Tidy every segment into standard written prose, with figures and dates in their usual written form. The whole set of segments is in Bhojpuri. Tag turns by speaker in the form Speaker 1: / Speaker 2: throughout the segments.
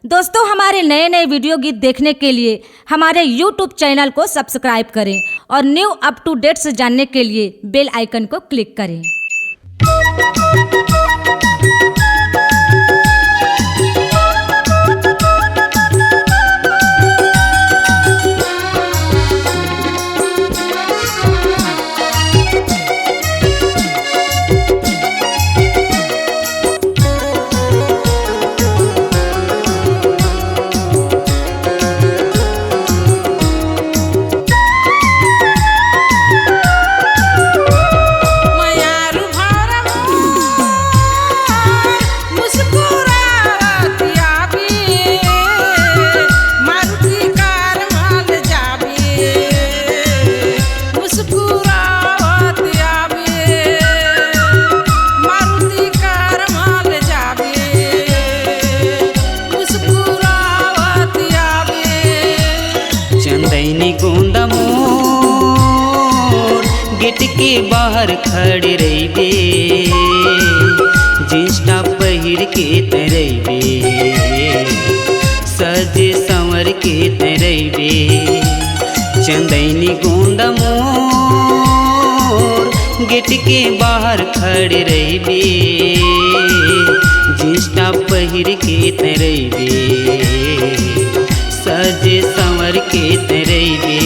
Speaker 1: दोस्तों, हमारे नए नए वीडियो गीत देखने के लिए हमारे YouTube चैनल को सब्सक्राइब करें और न्यू अप टू डेट्स जानने के लिए बेल आइकन को क्लिक करें।
Speaker 2: चंदैनी गोंदा मोर गेट के बाहर खड़े रहिबे, जींस टॉप पहिर के तरइबे, सजे संवर के तरइबे। चंदैनी गोंदा मोर गेट के बाहर खड़े रहिबे, जींस टॉप पहिर के तरइबे, सजे संवर के तरइबे।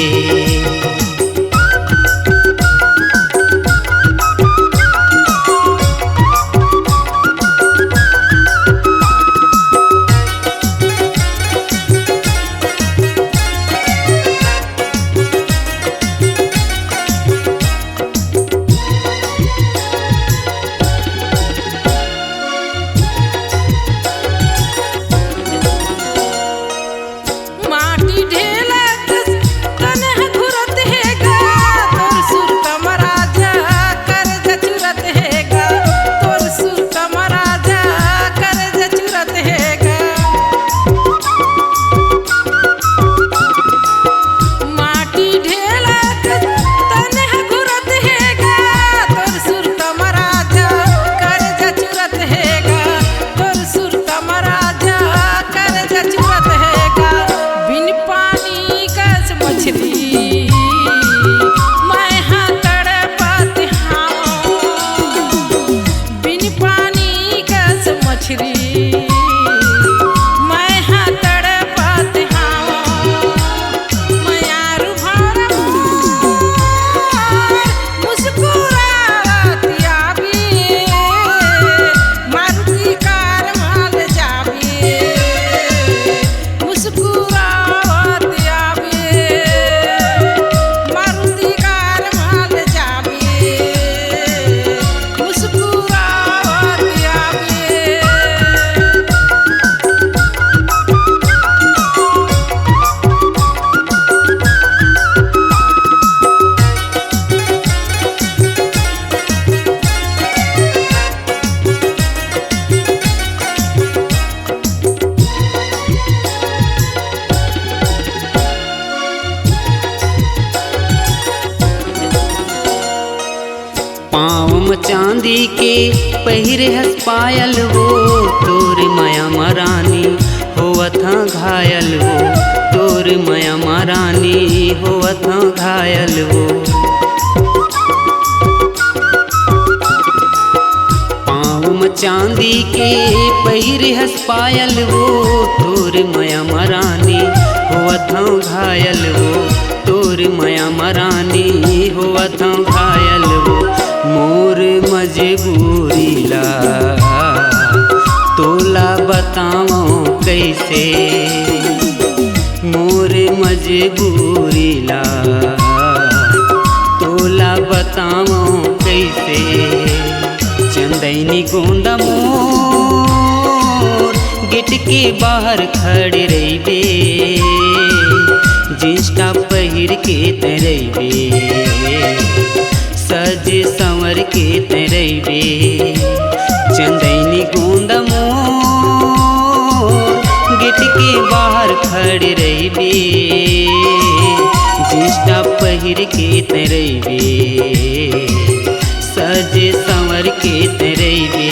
Speaker 2: पाँव में चांदी के पहिरे हस पायल वो, तोर माया महारानी होवत घायल वो, तोर माया महारानी होवत घायल वो। पाँव में चांदी के पहिरे हस पायल वो, तोर माया महारानी होवत घायल वो, तोर माया महारानी होवत घायल वो। मोर मजबूरी ला तोला बताओ कैसे, मोर मजबूरी ला तोला बताओ कैसे। चंदैनी गोंदा मोर गेट के बाहर खड़े रहिबे, जींस टॉप पहिर के तरइबे, सजे संवर के तरइबे। चंदैनी गोंदा मोर गेट के बाहर खड़े रहिबे, जींस टॉप पहिर के तरइबे, सजे संवर के तरइबे।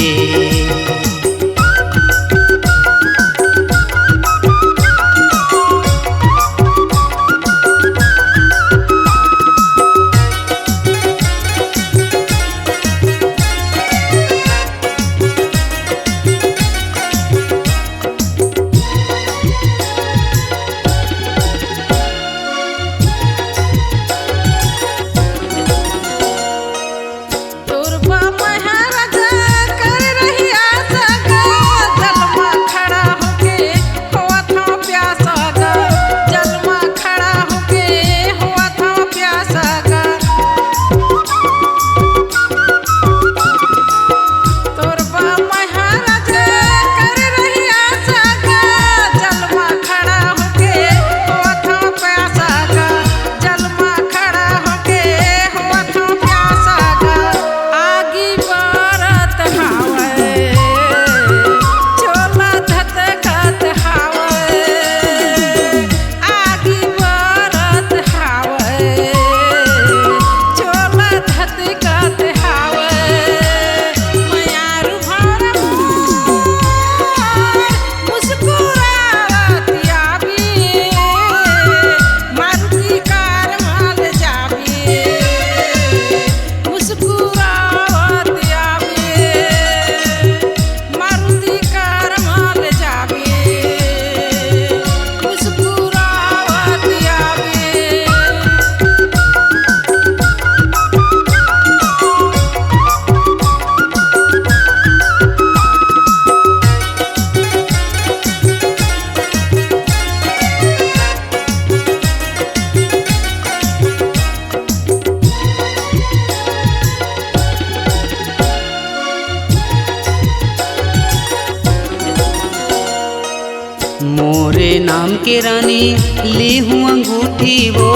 Speaker 2: मोरे नाम के रानी ली हूँ अंगूठी वो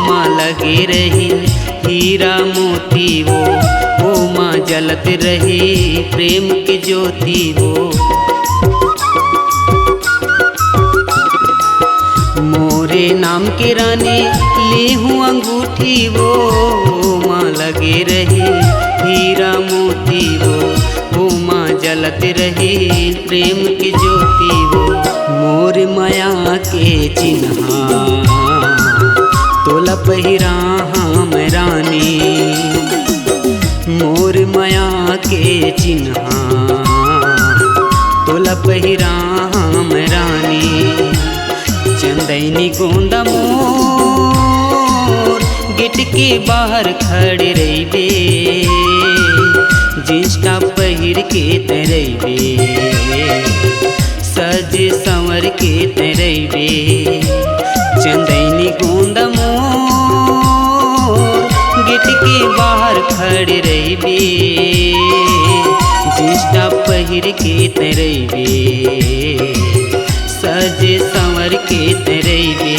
Speaker 2: माँ लगे रही हीरा मोती वो माँ जलत रही प्रेम की ज्योति वो। मोरे नाम के रानी ली हूँ अंगूठी वो माँ लगे रही हीरा मोती वो माँ जलत रही प्रेम की ज्योति वो। मोर माया के चिन्हा तोला पहिरा हम रानी मोर माया के चिन्हा तोला पहिरा हम रानी। चंदैनी गोंदा मोर गेट के बाहर खड़े रहिबे जींस टॉप पहिर के तरइबे सज संवर के तरइबे। चंदैनी गोंदा मोर गेट के बाहर खड़े रहिबे जींस टॉप पहिर के तरइबे सज संवर के तरइबे।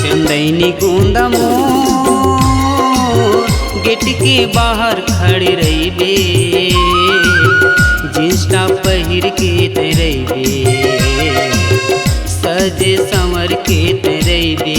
Speaker 2: चंदैनी गोंदा मोर गेट के बाहर खड़े रहिबे जींस टॉप पहिर के तरइबे सज संवर के तरइबे।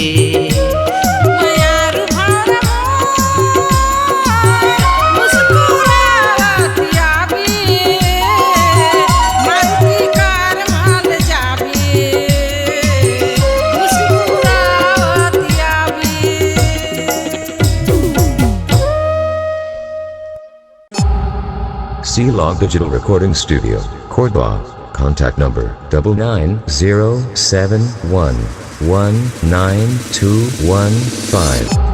Speaker 3: C-Log Digital Recording Studio, Cordoba. Contact number 9907119215.